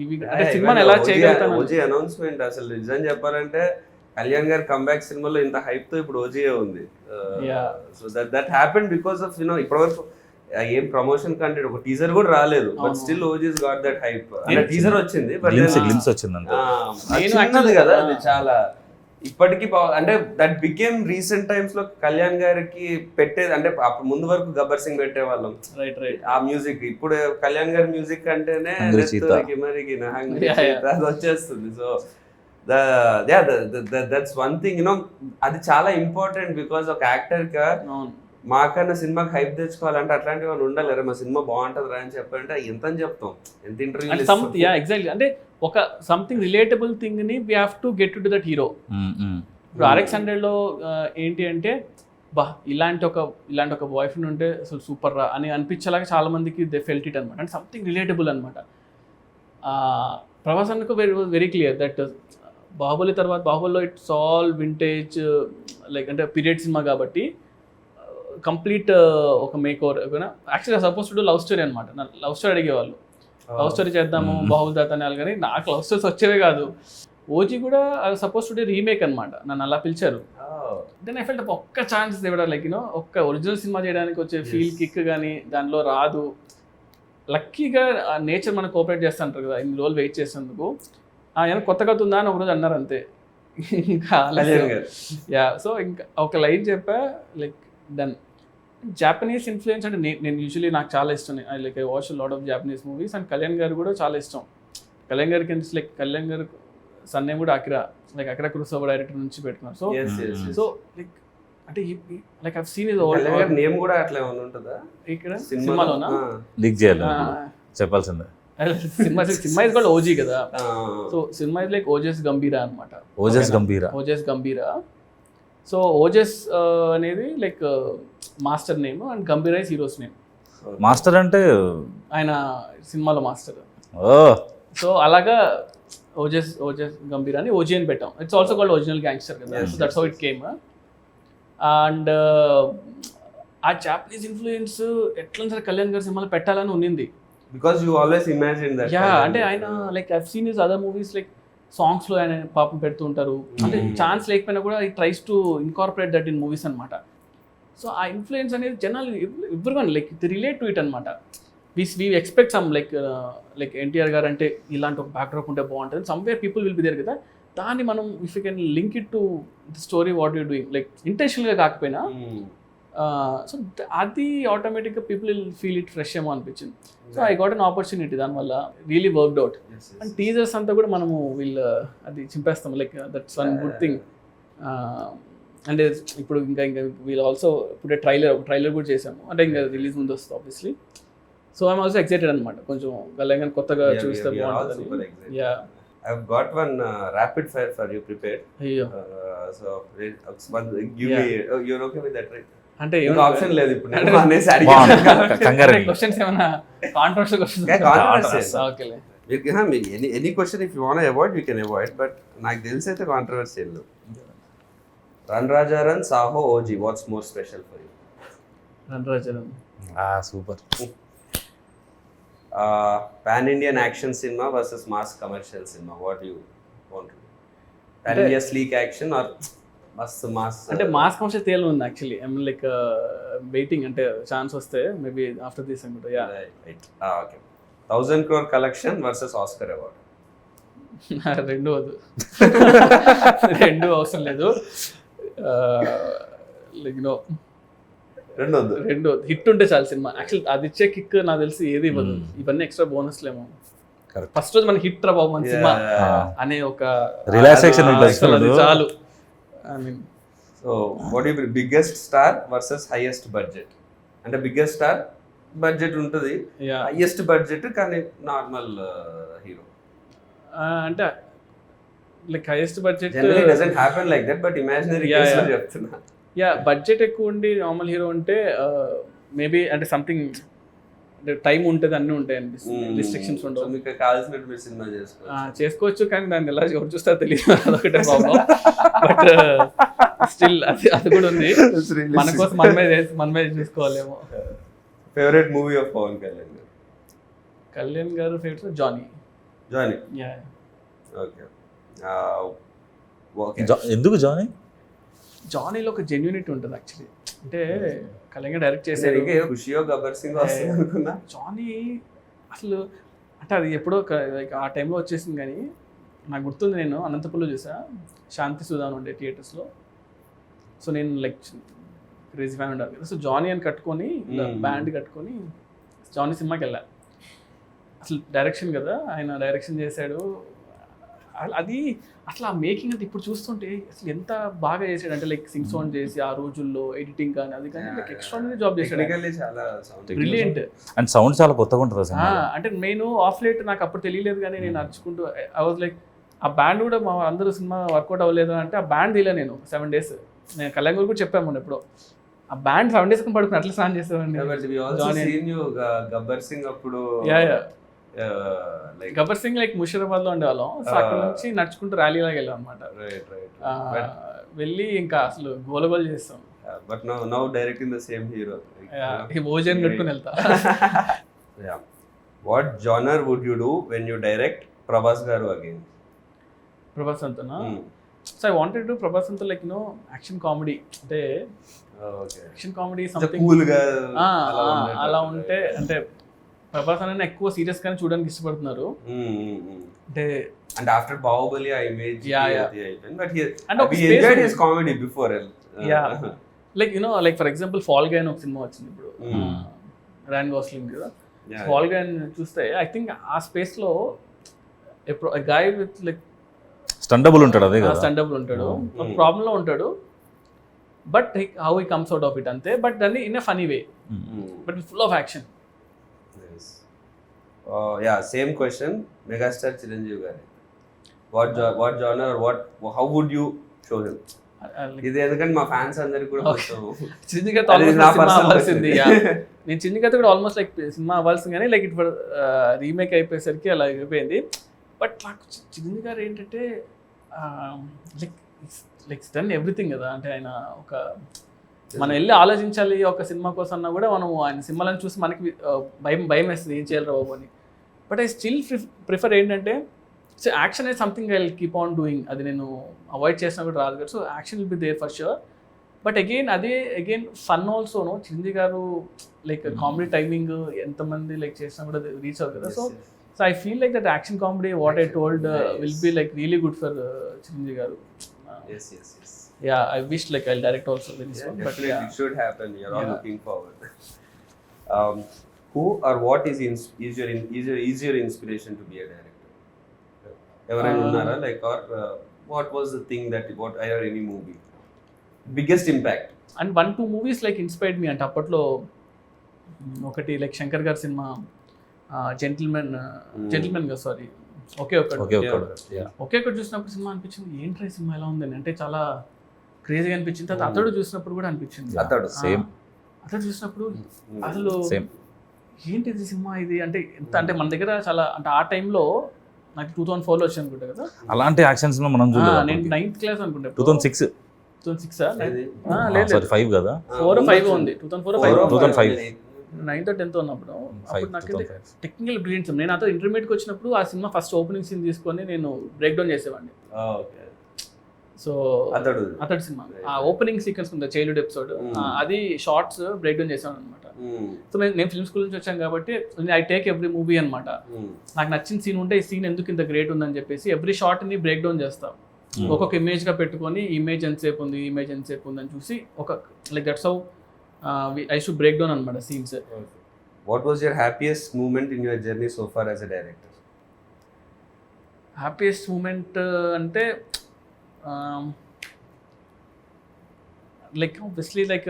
ఇవి అంటే సినిమాని ఎలా చేయగలుగుతాను. ఓజీ అనౌన్స్మెంట్ అసలు నిజం చెప్పాలంటే కళ్యాణ్ గారి కంబ్యాక్ సినిమాలో ఇంత హైప్ తో ఇప్పుడు ఓజీఏ ఉంది. So that happened because of ఇప్పటివరకు ఏం ప్రమోషన్ కంటే ఒక టీజర్ కూడా రాలేదు, but still OGs got that hype. అంటే టీజర్ వచ్చింది, బట్ గ్లిమ్స్ వచ్చింది కదా, అది చాలా ఇప్పటికీ అంటే దట్ బికేమ్ రీసెంట్ టైమ్స్ లో కళ్యాణ్ గారికి పెట్టేది. అంటే అప్పుడు ముందు వరకు గబ్బర్ సింగ్ పెట్టేవాళ్ళం ఆ మ్యూజిక్, ఇప్పుడు కళ్యాణ్ గారి మ్యూజిక్ అంటేనే అది వచ్చేస్తుంది. సో దట్స్ వన్ థింగ్ అది చాలా ఇంపార్టెంట్. బికాస్ ఒక యాక్టర్ గా మాకన్నా సినిమాకి హైప్ తెచ్చుకోవాలంటే అట్లాంటివి వాళ్ళు ఉండాలి. మా సినిమా బాగుంటది రా అని చెప్పాలంటే ఎంత అని చెప్తాం, ఎంత ఇంటర్వ్యూ. ఎగ్జాక్ట్లీ, అంటే ఒక సంథింగ్ రిలేటబుల్ థింగ్ ని we have to get to that hero. ఇప్పుడు RX-100 లో ఏంటి అంటే ఇలాంటి ఒక బాయ్ ఫ్రెండ్ ఉంటే అసలు సూపర్ రా అని అనిపించేలాగా చాలా మందికి దే ఫెల్ట్ ఇట్ అనమాట. అంటే సంథింగ్ రిలేటబుల్ అనమాట. ప్రభాస్ అన్నకు వెరీ క్లియర్ దట్ బాహుబలి తర్వాత బాహుబలిలో ఇట్స్ ఆల్ వింటేజ్ లైక్ అంటే పీరియడ్ సినిమా కాబట్టి కంప్లీట్ ఒక మేక్ ఓవర్. యాక్చువల్గా సపోజ్ టు లవ్ స్టోరీ అనమాట. లవ్ స్టోరీ అడిగేవాళ్ళు, లవ్ స్టోరీ చేద్దాము బాహుబలి తర్వాత అని. కానీ నాకు లవ్ స్టోరీస్ వచ్చేవే కాదు. ఓజీ కూడా సపోజ్ టు రీమేక్ అనమాట, నన్ను అలా పిలిచారు. దెన్ ఐ ఫెల్ట్ ఒక్క ఛాన్స్ ఇవ్వడం లైక్ ఒక్క ఒరిజినల్ సినిమా చేయడానికి వచ్చే ఫీల్ కిక్ కానీ దానిలో రాదు. లక్కీగా నేచర్ మనకు కోఆపరేట్ చేస్తుంటారు కదా, ఇన్ని రోజులు వెయిట్ చేసేందుకు. ఏమైనా కొత్తగా ఉందా అని ఒకరోజు అన్నారు అంతే. ఇంకా సో ఇంకా ఒక లైన్ చెప్పా లైక్ డన్. జాపనీస్ ఇన్ఫ్లుయెన్స్ అంటే నేను యూజువలీ నాకు చాలా ఇష్టం. I watch lot of Japanese movies. And Kalyan గారు కూడా చాలా ఇష్టం. కళ్యాణ్ గారికి లైక్ కళ్యాణ్ గారు సన్నే కూడా అకిరా కురోసావా డైరెక్టర్ నుంచి పెట్టుకున్నారు. సో లైక్ అంటే like I've scene is name కూడా అట్లా ఉంటుందా ఇక్కడ సినిమాలోనా లీక్ చేయాలి చెప్పాల్సిందే. సినిమా ఇస్ కాల్డ్ ఓజీ కదా. So cinema is like Ojas గంభీరా అనమాట. ఓజస్ గంభీరా. సో ఓజస్ అనేది like master name and గంభీరా is heroes name. Master అంటే ఆయన సినిమాలో మాస్టర్. సో అలాగా ఓజస్ గంభీరా అని ఓజీ అని పెట్టాం. It's also called original gangster కదా. So that's how it came. And ఆ జాపనీస్ ఇన్ఫ్లుయెన్స్ ఎట్లా సరే కళ్యాణ్ గారి సినిమాలో పెట్టాలని ఉన్నింది. Because you always imagine that. అంటే ఆయన like I've seen his other movies like సాంగ్స్లో ఆయన పాపం పెడుతూ ఉంటారు. అంటే ఛాన్స్ లేకపోయినా కూడా ఈ tries to incorporate that in movies అనమాట. సో ఆ ఇన్ఫ్లుయెన్స్ అనేది జనాలు everyone like the relate to it అనమాట. We expect some like NTR గారు అంటే ఇలాంటి ఒక బ్యాక్డ్రాప్ ఉంటే బాగుంటుంది. Somewhere people will be there కదా. దాన్ని మనం if you can link it to the story what you doing like ఇంటెన్షనల్గా కాకపోయినా సో అది ఆటోమేటిక్గా people will feel it fresh ఏమో అనిపించింది. So I got an opportunity, దానివల్ల really worked out. And teasers అంతా కూడా మనము అది చింపేస్తాం like that's one good thing. అంటే ఇప్పుడు ఇంకా వీళ్ళు ఆల్సో ఇప్పుడు ట్రైలర్ కూడా చేసాము. అంటే ఇంకా రిలీజ్ ముందు వస్తుంది obviously. So I'm also excited అనమాట. కొంచెం కళ్యాణ్ కొత్తగా చూస్తే బాగుంటుంది. Yeah I've got one rapid fire for you prepared. So give me you're okay with that, right? అంటే ఆప్షన్ లేదు ఇప్పుడు క్వశ్చన్స్ ఏమైనా కాంట్రవర్షియల్ క్వశ్చన్స్. ఓకేలే, any question if you want to avoid you can avoid, but నాకు తెలిసి అయితే controversial. Run Raja Run, Saaho, OG, what's more special for you? Run Raja Run. Super. Pan Indian action cinema versus mass commercial cinema, what you want? Pan India sleek action or మస్తు మాస్? అంటే mass commercial తేలు ఉంది actually. I mean like waiting, అంటే chance వస్తే maybe after this అనుకుంటా. Yeah right. Okay. 1000 crore collection versus Oscar award? రెండు అవసరం లేదు. లైక్ నో, రెండు హిట్ ఉంటే చాలు సినిమా. యాక్చువల్ అది ఇచ్చే కిక్ నాకు తెలిసి ఏది ఇవ్వదు. ఇవన్నీ ఎక్స్ట్రా బోనస్లేమో. ఫస్ట్ రోజు మనకి హిట్ రా బాబు మన సినిమా అనే ఒక రిలాక్సేషన్ చాలు. So what you biggest star versus highest budget? అంటే బిగ్గెస్ట్ స్టార్ బడ్జెట్ ఉంటుంది, హైయెస్ట్ బడ్జెట్ కానీ నార్మల్ హీరో. అంటే like highest budget generally doesn't happen like that, but imaginary case లో చెప్తున్నా. యా, బడ్జెట్ ఎక్కువ ఉండి నార్మల్ హీరో ఉంటే మేబీ అంటే సంథింగ్ టైం ఉంటుంది, అన్నీ ఉంటాయి అనిపిస్తుంది, రిస్ట్రిక్షన్స్ ఉండవు. మీకు కావాల్సినట్టు మీరు సినిమా చేసుకోవచ్చు, కానీ దాన్ని ఎలా ఎవరు చూస్తా తెలియదు, అదొకటే ప్రాబ్లం. బట్ స్టిల్ అది కూడా ఉంది. మన కోసం మన మీద చూసుకోవాలేమో. Favourite movie of Pawan Kalyan గారు? కళ్యాణ్ గారు favourite Johnny. Johnny. Yeah okay okay. ఎందుకు జానీ? జానీలో ఒక జెన్యూనిటీ ఉంటుంది యాక్చువల్లీ. అంటే కళ్యాణ్ డైరెక్ట్ నేను చేశారు. ఇంకా ఏదో ఖుషియో గబ్బర్ సింగ్ వస్తుంది అనుకున్నా. జానీ అసలు అంటే అది ఎప్పుడో లైక్ ఆ టైంలో వచ్చేసింది, కానీ నాకు గుర్తుంది నేను అనంతపురంలో చూసా, శాంతి సుధాన్ ఉండే థియేటర్స్లో. సో నేను లైక్ క్రేజీ ఫ్యాన్ ఉండాలి కదా, సో జానీ అని కట్టుకొని బ్యాండ్ కట్టుకొని జానీ సినిమాకి వెళ్ళాను. అసలు డైరెక్షన్ కదా, ఆయన డైరెక్షన్ చేశాడు. అది అసలు ఆ మేకింగ్ అంటే ఇప్పుడు చూస్తుంటే అసలు ఎంత బాగా చేశాడు అంటే లైక్ సింగ్ సౌండ్ చేసి ఆ రోజుల్లో ఎడిటింగ్ కానీ అది కానీ లైక్ ఎక్స్ట్రాడినరీ జాబ్ చేశాడు. టెక్నికల్లీ చాలా సౌండ్ బ్రిలియంట్. అండ్ సౌండ్ చాలా కొత్తగా ఉంటుంది అసలు. అంటే నేను ఆఫ్ లైట్ నాకు అప్పుడు తెలియలేదు, కానీ నేను నడుచుకుంటూ ఐ వాజ్ లైక్ ఆ బ్యాండ్ కూడా మా అందరూ సినిమా వర్కౌట్ అవ్వలేదు అంటే ఆ బ్యాండ్ తీయలే నేను 7 days. నేను కళ్యాణ్ కూడా చెప్పాము మొన్న ఎప్పుడో, ఆ బ్యాండ్ 7 days పడుకుని అట్లా స్నాన్ చేసేవాడిని. గబ్బర్ సింగ్ అప్పుడు గబ్బర్ సింగ్ లైక్ ముషీరాబాద్ లో ఉండేవాళ్ళం. సో అక్కడ నుంచి నడుచుకుంటూ ర్యాలీ లాగా వెళ్ళాం అనమాట. వెళ్ళి ఇంకా అసలు గోలగోలు చేస్తాం. But now directing the same hero. భోజనం కట్టుకుని వెళ్తా. What genre would you do when you direct Prabhas గారు అగైన్? ప్రభాస్ అంతనా? So I wanted to Prabhas అంతా లైక్ నో యాక్షన్ కామెడీ, అంటే యాక్షన్ కామెడీ సంథింగ్ కూల్ గా అలా ఉంటే. అంటే ప్రభాస్ అనే ఎక్కువ సీరియస్ గానే చూడడానికి ఇష్టపడుతున్నారు. అంటే ఆఫ్టర్ బాహుబలి ఆ ఇమేజ్ బట్ అంటే ఒక enjoyed his comedy before. Like you know like for example fall guy అని ఒక సినిమా వచ్చింది ఇప్పుడు, రాయన్ గోస్లింగ్ కదా. ఫాల్ గై చూస్తే ఐ థింక్ ఆ స్పేస్ లో ఎప్పుడు గాయ్ విత్ లైక్ స్టండబుల్ ఉంటాడు, అదే కదా, స్టండబుల్ ఉంటాడు, ఒక ప్రాబ్లం లో ఉంటాడు, but how he comes out of it అంతే. బట్ దాన్ని in a funny way, but full of action. Same question megastar Chiranjeevi గారి, what genre or how would you show him? ఇది ఎందుకంటే మా ఫ్యాన్స్ అందరికి కూడా నేను చిన్నకథ కూడా ఆల్మోస్ట్ లైక్ సినిమా అవ్వాల్సింది, కానీ లైక్ ఇప్పుడు రీమేక్ అయిపోయేసరికి అలా అయిపోయింది. బట్ నాకు చిరంజీవి గారు ఏంటంటే లైక్ డన్ ఎవ్రీథింగ్ కదా. అంటే ఆయన ఒక మనం వెళ్ళి ఆలోచించాలి ఒక సినిమా కోసం అన్నా కూడా మనం ఆయన సినిమాలను చూసి మనకి భయం వేస్తుంది, ఏం చేయాలి బాబు అని. బట్ ఐ స్టిల్ ప్రిఫర్ ఏంటంటే సో యాక్షన్ అనేది something I will keep on doing. అది నేను అవాయిడ్ చేసినా కూడా రాదు కదా. So action will be there for sure. But again fun ఆల్సోను. చిరంజీవి గారు లైక్ కామెడీ టైమింగ్ ఎంతమంది లైక్ చేసినా కూడా రీచ్ అవుతుంది కదా. So I feel like that action comedy what I told will be like really good for Chiranjeevi garu. Yes. Yeah, I wish like I'll direct also this one. But yeah, it should happen. You're all looking forward. Who or what is your inspiration to be a director? Evaraina unnara like or what was the thing that what or any movie biggest impact? And 1-2 movies like inspired me. అంటే అప్పట్లో ఒకటి like Shankar గారి cinema gentlemen గా sorry ఒకే ఒకటి చూసినప్పుడు cinema అనిపించింది ఏంట్రా cinema ఎలా ఉందని, అంటే చాలా క్రేజీగా అనిపించింది. తర్వాత అతడు చూసినప్పుడు కూడా అనిపించింది. అతడు చూసినప్పుడు అసలు ఏంటిది సినిమా ఇది, అంటే ఎంత అంటే మన దగ్గర చాలా అంటే ఆ టైంలో నాకు 2004లో వచ్చి అనుకుంటా కదా అలాంటి యాక్షన్ సినిమా మనం చూడలేదు. నేను 9th class అనుకుంటా. 2006 లేదు 5 కదా, 4 or 5 ఉంది. 2005 9th or 10th ఉన్నప్పుడు అప్పుడు నాకు టెక్నికల్ బ్రిలియన్స్. నేను అతను ఇంటర్మీడియట్కి వచ్చినప్పుడు ఆ సినిమా ఫస్ట్ ఓపెనింగ్ సీన్ తీసుకొని నేను బ్రేక్ డౌన్ చేసేవాడిని. సో అతడు సినిమా ఆ ఓపెనింగ్ సీక్వెన్స్ ఉంది చైల్డ్హుడ్ ఎపిసోడ్, అది షార్ట్స్ బ్రేక్ డౌన్ చేసాను అనమాట. సో నేను ఫిల్మ్ స్కూల్ నుంచి వచ్చాను కాబట్టి ఐ టేక్ ఎవ్రీ మూవీ అనమాట. నాకు నచ్చిన సీన్ ఉంటే ఈ సీన్ ఎందుకు ఇంత గ్రేట్ ఉందని చెప్పేసి ఎవ్రీ షార్ట్ ని బ్రేక్ డౌన్ చేస్తాం. ఒక్కొక్క ఇమేజ్ గా పెట్టుకొని ఇమేజ్ ఎంతసేపు ఉంది అని చూసి ఒక like that's how I should break down anamata scenes. What was your happiest moment in your journey so far as a director? Happiest moment ante like obviously like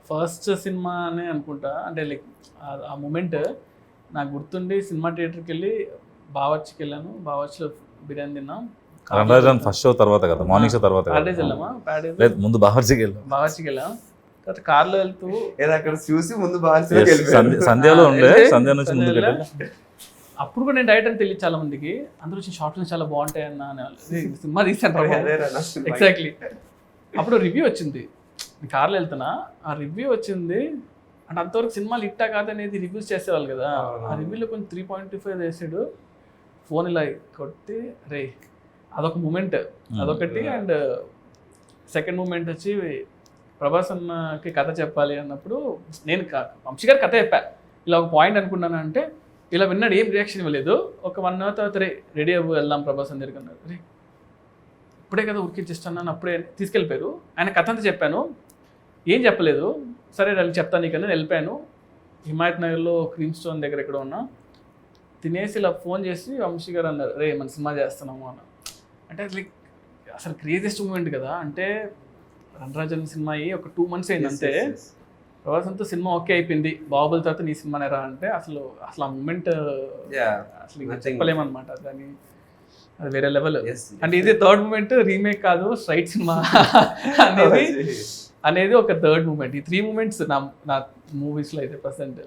first cinema ane anukunta. Ante like ఆ moment నాకు గుర్తుండి cinema థియేటర్కి వెళ్ళి బావర్చికి వెళ్ళాను. బావర్చిలో బిర్యానీ తిన్నాం. Ramzan first show తర్వాత కదా, morning show తర్వాత ప్యాడేజ్ వెళ్ళామా? లేదు ముందు బావర్చికి వెళ్ళాం. తర్వాత కార్లో వెళ్తూ అక్కడ చూసి ముందు సంధ్యలో ఉండే, సంధ్య నుంచి ముందు అప్పుడు కూడా నేను డైరెక్ట్ అని తెలియదు చాలా మందికి. అందరూ వచ్చి షార్ట్స్ చాలా బాగుంటాయి అన్న సినిమా తీసాను. ఎగ్జాక్ట్లీ అప్పుడు రివ్యూ వచ్చింది. కార్లో వెళ్తున్నా, ఆ రివ్యూ వచ్చింది. అంటే అంతవరకు సినిమాలు ఇట్టా కాదనేది రివ్యూస్ చేసేవాళ్ళు కదా. ఆ రివ్యూలో కొంచెం 3.25 వేసాడు. ఫోన్ ఇలా కొట్టి రే అదొక మూమెంట్ అదొకటి. అండ్ సెకండ్ మూమెంట్ వచ్చి ప్రభాస్ అన్నకి కథ చెప్పాలి అన్నప్పుడు నేను వంశీ గారు కథ చెప్పా, ఇలా ఒక పాయింట్ అనుకున్నాను అంటే ఇలా విన్నాడు, ఏం రియాక్షన్ ఇవ్వలేదు. ఒక 1 hour తర్వాత రెడీ అవ్వు వెళ్దాం ప్రభాస్ అని దగ్గరికి అన్నారు. రే ఇప్పుడే కదా ఉరికిచ్చిస్తున్నాను, అప్పుడే తీసుకెళ్ళిపోయారు. ఆయన కథ అంతా చెప్పాను, ఏం చెప్పలేదు. సరే నేను చెప్తాను నీకన్నా వెళ్ళిపోయాను. హిమాయత్ నగర్లో క్రీమ్ స్టోన్ దగ్గర ఎక్కడ ఉన్నా తినేసి ఇలా ఫోన్ చేసి వంశీ గారు అన్నారు, రే మన సినిమా చేస్తున్నాము అన్న. అంటే లైక్ అసలు క్రేజియస్ట్ మూమెంట్ కదా. అంటే రణరాజన్ సినిమా అయ్యి ఒక 2 months అయింది అంతే. ప్రభాస్ అంతా సినిమా ఓకే అయిపోయింది, బాహుబలి తర్వాత నీ సినిమానే రా అంటే అసలు ఆ మూమెంట్ అసలు ఇంకా చెప్పలేమన్నమాట. దాన్ని అది వేరే లెవెల్. అంటే ఇది థర్డ్ మూమెంట్, రీమేక్ కాదు స్ట్రైట్ సినిమా అనేది ఒక థర్డ్ మూమెంట్. ఈ 3 moments నా మూవీస్లో అయితే ప్రజెంట్.